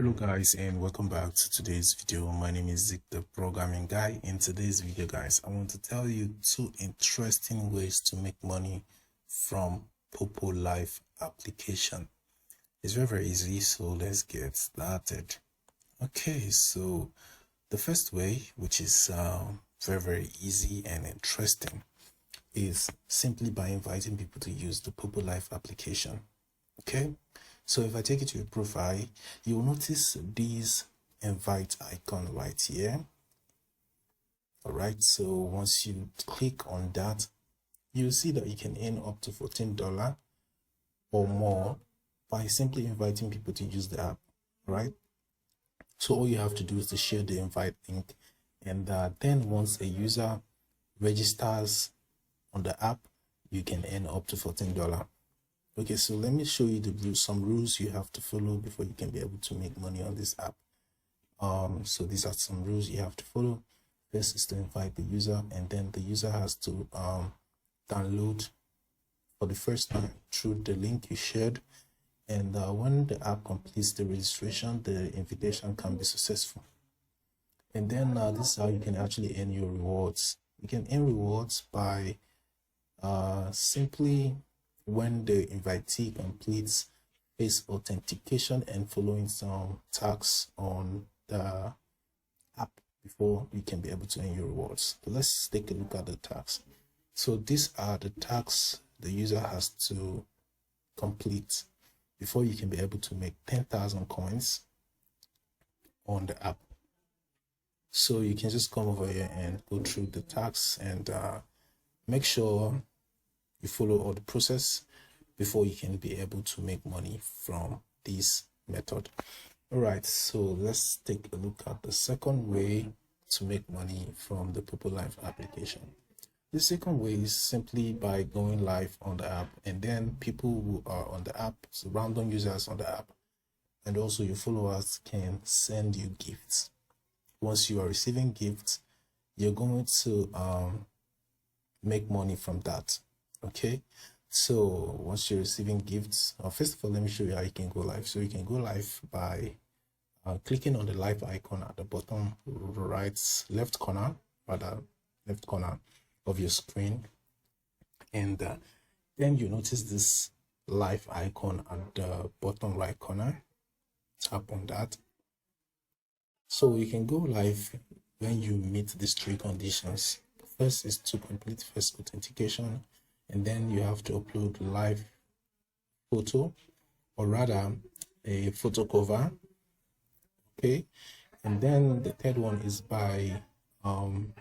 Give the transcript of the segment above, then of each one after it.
Hello guys, and welcome back to today's video. My name is Zik, the programming guy. In today's video guys, I want to tell you two interesting ways to make money from Poppolive application. It's very easy, so let's get started. Okay, so the first way, which is very easy and interesting, is simply by inviting people to use the Poppolive application. Okay, so if I take you to your profile, you'll notice this invite icon right here. All right, so once you click on that, you'll see that you can earn up to $14 or more by simply inviting people to use the app. Right, so all you have to do is to share the invite link, and then once a user registers on the app, you can earn up to $14. Okay, so let me show you some rules you have to follow before you can be able to make money on this app. So these are some rules you have to follow. First is to invite the user, and then the user has to download for the first time through the link you shared. And when the app completes the registration, the invitation can be successful. And then this is how you can actually earn your rewards. You can earn rewards by simply when the invitee completes face authentication and following some tags on the app before you can be able to earn your rewards. So let's take a look at the tags. So these are the tags the user has to complete before you can be able to make 10,000 coins on the app. So you can just come over here and go through the tags and make sure you follow all the process before you can be able to make money from this method. All right, so let's take a look at the second way to make money from the Poppolive application. The second way is simply by going live on the app, and then people who are on the app, so random users on the app, and also your followers can send you gifts. Once you are receiving gifts, you're going to make money from that. Okay, so once you're receiving gifts, first of all, let me show you how you can go live. So you can go live by clicking on the live icon at the bottom left corner of your screen, and then you notice this live icon at the bottom right corner. Tap on that. So you can go live when you meet these three conditions. First is to complete first authentication, and then you have to upload live photo, or rather a photo cover. Okay, and then the third one is by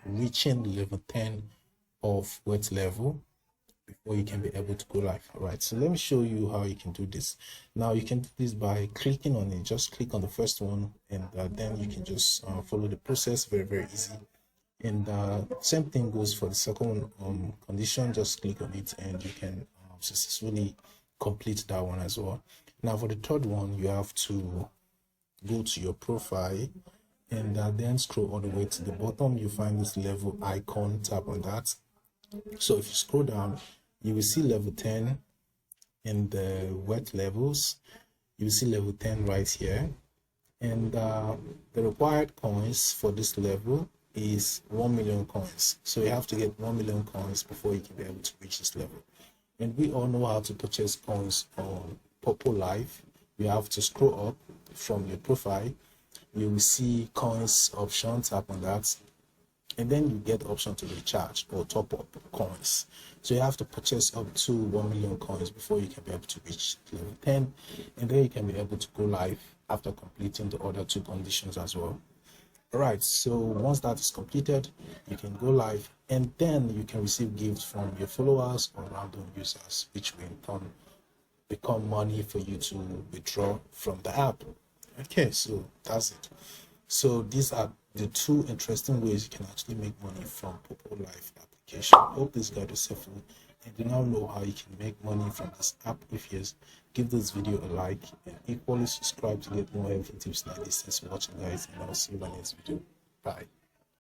reaching level 10 of wet level before you can be able to go live. All right, so let me show you how you can do this. Now you can do this by clicking on it. Just click on the first one, and then you can just follow the process. Very easy. And same thing goes for the second condition. Just click on it and you can successfully complete that one as well. Now for the third one, you have to go to your profile and then scroll all the way to the bottom. You find this level icon, tap on that. So if you scroll down, you will see level 10 in the wet levels. You will see level 10 right here, and the required coins for this level is 1 million coins. So you have to get 1 million coins before you can be able to reach this level. And we all know how to purchase coins on Poppolive. You have to scroll up from your profile. You will see coins option, tap on that, and then you get the option to recharge or top up coins. So you have to purchase up to 1 million coins before you can be able to reach level 10, and then you can be able to go live after completing the other two conditions as well. All right, so once that is completed, you can go live, and then you can receive gifts from your followers or random users, which will in turn become money for you to withdraw from the app. Okay, so that's it. So these are the two interesting ways you can actually make money from Poppolive application. Hope this guide is helpful, and you now know how you can make money from this app. If yes, give this video a like and equally subscribe to get more helpful tips like this. Thanks for watching guys, and I'll see you in my next video. Bye.